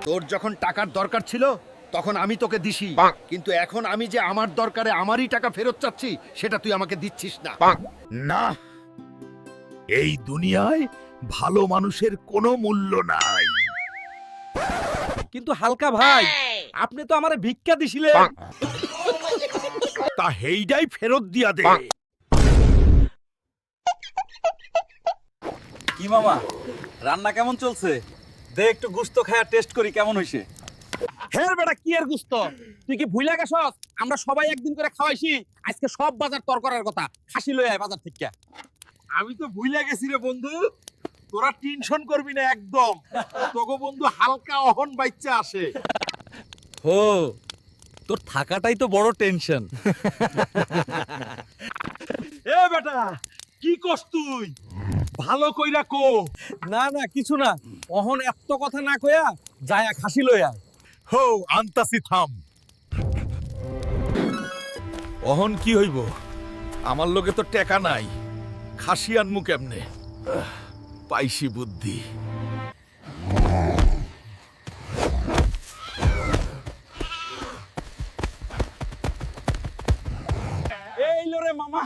তোর যখন টাকার দরকার ছিল তখন আমি তোকে দিছি, কিন্তু এখন আমি যে আমার দরকারে আমারই টাকা ফেরত চাচ্ছি সেটা তুই আমাকে দিচ্ছিস না। না, এই দুনিয়ায় ভালো মানুষের কোনো মূল্য নাই। কিন্তু হালকা ভাই, আপনি তো আমারে ভিক্ষা দিছিলেন। তা হেইডাই ফেরত দিয়া দে। কি মামা, রান্না কেমন চলছে? দে একটু গুস্ত খায়া টেস্ট করি কেমন হইছে। হের বেটা কি এর গুস্ত? তুই কি ভুইলা গেছস? আমরা সবাই একদিন করে খাওয়াইছি, আজকে সব বাজার তর করার কথা। খাসি লই আয় বাজার থেকে। আমি তো ভুইলা গেছি রে বন্ধু। তোরা টেনশন করবি না একদম। তোগো বন্ধু হালকা অহন বাইচ্চা আসে। হো, তোর থাকাটাই তো বড় টেনশন। এ বেটা, কি কস তুই? ভালো কইরা কো। না না কিছু না, অহন এত কথা না কইয়া যায়া খাসি লই আয়। হো, আনতাসি থাম। অহন কি হইব? আমার লগে তো টেকা নাই। খাসি আনমু কেমনে? পাইছি বুদ্ধি। এই লোরে মামা,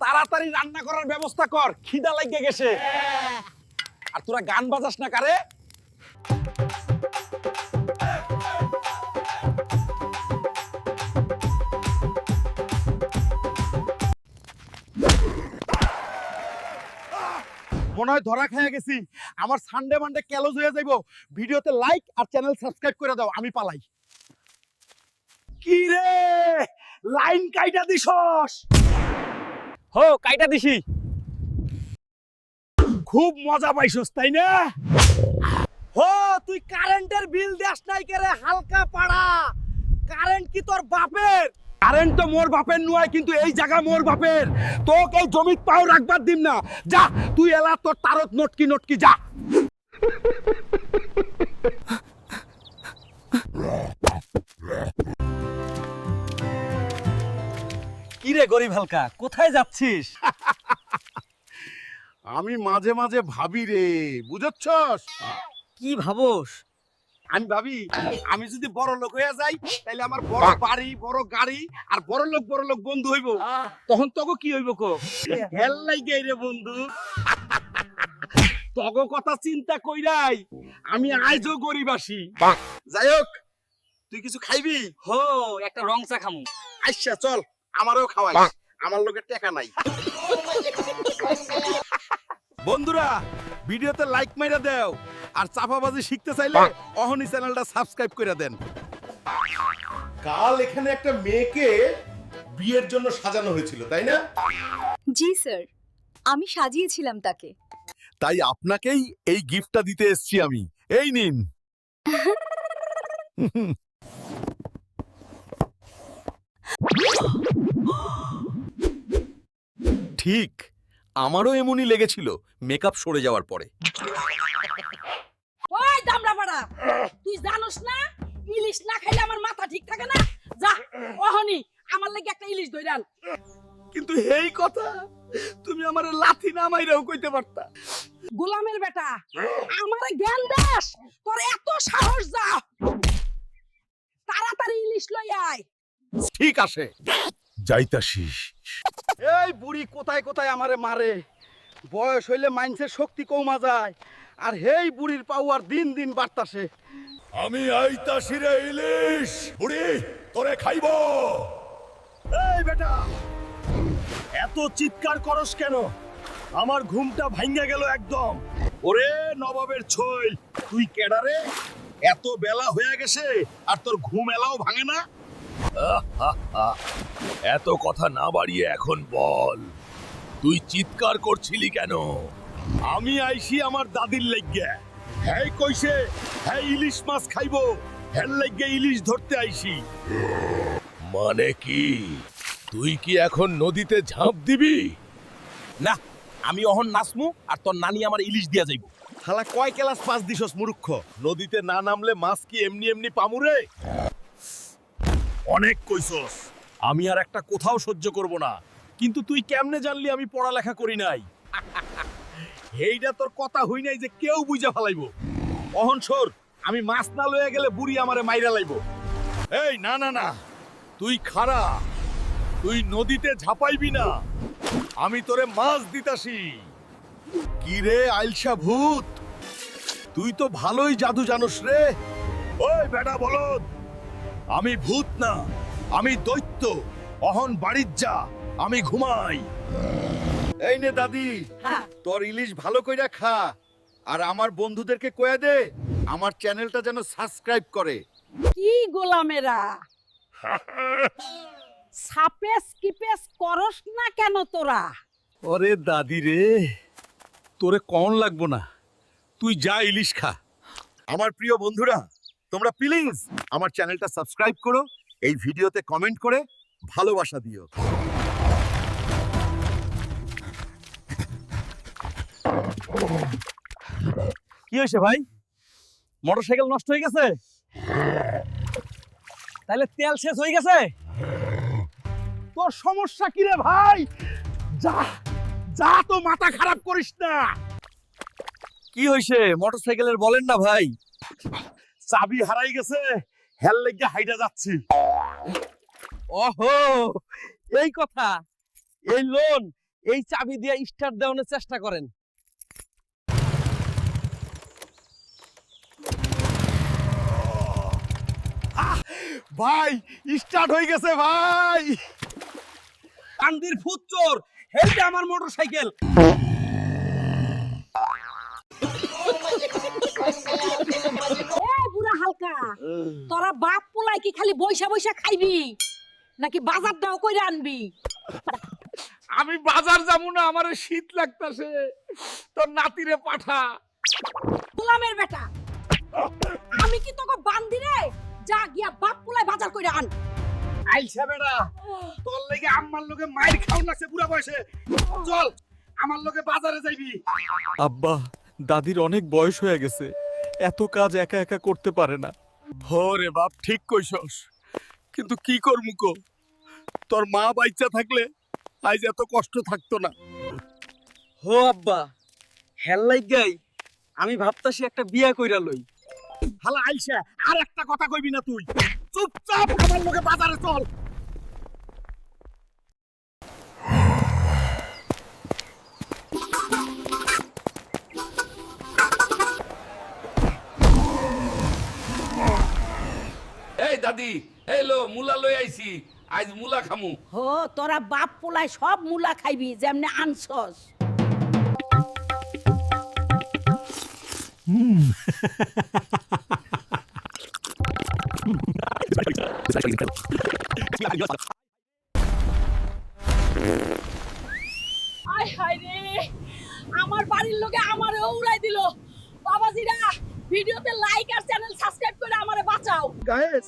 তাড়াতাড়ি রান্না করার ব্যবস্থা কর, খিদা লাগে গেছে। আর তোরা গান বাজাস না কারে? মনে হয় ধরা খেয়ে গেছি। আমার সানডে মানডে ক্যালোজ হয়ে যাইব। ভিডিওতে লাইক আর চ্যানেল সাবস্ক্রাইব করে দাও, আমি পালাই। কি রে, লাইন কাইটা দিছস? হো, কাইটা দিছি। খুব মজা পাইছস তাই না? হো, তুই কারেন্টের বিল দেস নাই কেরে হালকা পাড়া? কারেন্ট কি তোর বাপের? কারেন্ট তো মোর বাপের নয়, কিন্তু এই জায়গা মোর বাপের। তোকে এই জমিত পাও রাখবার দিম না। যা তুই এলা তোর তারত নটকি নটকি যা। কি রে গরিব হালকা, কোথায় যাচ্ছিস? আমি মাঝে মাঝে ভাবি রে, বুঝছস? কি ভাবস? আমি ভাবি, আমি যদি বড় লোক হয়ে যাই তাহলে আমার বড় বাড়ি, বড় গাড়ি আর বড় লোক বন্ধু হইব। তখন তোকে কি হইব কো? হেল লাগে রে বন্ধু। তগো কথা চিন্তা কইরাই আমি আইজও গরিব আসি। যাই হোক, তুই কিছু খাইবি? হো, একটা রং চা খামু। আচ্ছা চল, আমারও খাওয়াই। আমার লোকের টাকা নাই। বন্ধুরা, ভিডিওতে লাইক মাইরা দাও আর চাপাবাজি শিখতে চাইলে অহনি চ্যানেলটা সাবস্ক্রাইব করে দেন। কাল এখানে একটা মেয়েকে বিয়ের জন্য সাজানো হয়েছিল, তাই না? জি স্যার, আমি সাজিয়েছিলাম তাকে। তাই আপনাকেই এই গিফটটা দিতে এসেছি আমি। এই নিন। ঠিক, আমারও এমনই লেগেছিল মেকআপ সরে যাওয়ার পরে। ওই দামড়া পাড়া, তুই জানোস না ইলিশ না খাইলে আমার মাথা ঠিক থাকে না? যা ওহনি আমার লাগি একটা ইলিশ ধইরাল। কিন্তু এই কথা তুমি আমারে লাথি না মাইরাও কইতে পারতা। গোলামের বেটা, আমারে জ্ঞান দাস, তোর এত সাহস যা, তাড়াতাড়ি ইলিশ লই আয়। ঠিক আছে, যাইতাছি। এই বুড়ি কোথায় কোথায় আমারে মারে। বয়স হইলে মাইন্সের শক্তি কমা যায়, আর হেই বুড়ির পাওয়ার দিন দিন বাড়তাছে। আমি আইতাছি রে ইলিশ। বুড়ি তোরে খাইব। এই বেটা, এত চিৎকার করস কেন? আমার ঘুমটা ভাঙ্গা গেল একদম। ওরে নবাবের ছই, তুই কেডারে? এত বেলা হয়ে গেছে আর তোর ঘুম এলাও ভাঙে না? এত কথা না বাড়িয়ে এখন বল, তুই চিৎকার করছিলি কেন? আমি আইছি আমার দাদির লাইগ্যা। হ্যাঁ কইছে, হ্যাঁ ইলিশ মাছ খাইবো, হ্যাঁ লাইগ্যা ইলিশ ধরতে আইছি। মানে কি, তুই কি এখন নদীতে ঝাঁপ দিবি? না, আমি অহন নাচমু আর তোর নানি আমার ইলিশ দিয়া যাইব। শালা কয় ক্লাস পাস দিছস মূর্খ? নদীতে না নামলে মাছ কি এমনি এমনি পামুরে? অনেক কইছস। আমি আর একটা কোথাও সহ্য করব না। কিন্তু তুই কেমনে জানলি আমি পড়ালেখা করি নাই? এইটা তোর কথা হই নাই যে কেউ বুঝা ফেলাইব। অহন সর, আমি মাছ না লয়ে গেলে বুড়ি আমারে মাইরা লাইবো। এই না না না, তুই খারা, তুই নদীতে ঝাপাইবি না, আমি তোরে মাছ দিতাছি। কি রে আইলসা ভূত, তুই তো ভালোই জাদু জানোস রে। ওই বেটা বলদ, আমি ভূত না, আমি দৈত্য। অহন বাড়ির যা, আমি ঘুমাই। এই নে দাদি, হ্যাঁ। তোর ইলিশ ভালো কইরা খা, আর আমার বন্ধুদেরকে কয়ে দে আমার চ্যানেলটা যেন সাবস্ক্রাইব করে। কি গোলামেরা সাপেস কিপেস করস না কেন তোরা? ওরে দাদি রে, তোরে কন লাগবো না, তুই যা ইলিশ খা। আমার প্রিয় বন্ধুরা, তোমরা প্লিজ আমার চ্যানেলটা সাবস্ক্রাইব করো, এই ভিডিওতে কমেন্ট করে ভালোবাসা দিও। কি হয়েছে ভাই? মোটরসাইকেল নষ্ট হয়ে গেছে? তাহলে তেল শেষ হয়ে গেছে? তোর সমস্যা কি রে ভাই? যা যা, তো মাথা খারাপ করিস না। কি হয়েছে মোটরসাইকেলের বলেন না ভাই? চাবি হারাই গেছে, হেল লেগে হাইটা যাচ্ছি। ওহো, এই কথা। এই লোন এই চাবি দিয়ে স্টার্ট দেওয়ানোর চেষ্টা করেন। ভাই স্টার্ট হয়ে গেছে ভাই। কান্দির ভূত চোর, এইটা আমার মোটরসাইকেল। এই বুড়া হালকা, তোরা বাপ পোলাই কি খালি বইসা বইসা খাইবি নাকি বাজারটাও কইরা আনবি? আমি বাজার যাবো না, আমার শীত লাগতাছে, তোর নাতিরে পাঠা। গোলামের বেটা, আমি কি তোকে বান্দি রে? যা গিয়া বাপ পোলাই বাজার কইরা আন। আইসা বেড়া, তোর লেগে আম্মার লগে মাইর খাওন লাগছে বুড়া বয়সে। চল আমার লগে বাজারে যাইবি। আব্বা, দাদির অনেক বয়স হয়ে গেছে, এত কাজ একা একা করতে পারে না। হরে বাপ, ঠিক কইছস, কিন্তু কি করমু কো, তোর মা বাইচ্চা থাকলে আজ এত কষ্ট থাকতো না। হো আব্বা, হেল্লাই গাই আমি ভাবতাছি একটা বিয়া কইরা লই। হালা আইসা আর একটা কথা কইবি না তুই। চুপচাপ আমার লগে বাজারে চল। এই দাদি, এই লো মুলা লই আইছি, আজ মুলা খামু। হো, তোরা বাপ পোলাই সব মুলা খাইবি যেমনে আনছস। আয় হায় রে, আমার বাড়ির লোকে আমারে উড়াই দিল। বাবাজিরা, ভিডিওতে লাইক আর চ্যানেল সাবস্ক্রাইব করে আমারে বাঁচাও। গাইস,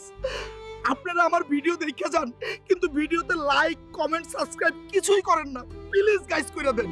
আপনারা আমার ভিডিও দেখে যান, কিন্তু ভিডিওতে লাইক কমেন্ট সাবস্ক্রাইব কিছুই করেন না। প্লিজ গাইস কইরা দেন।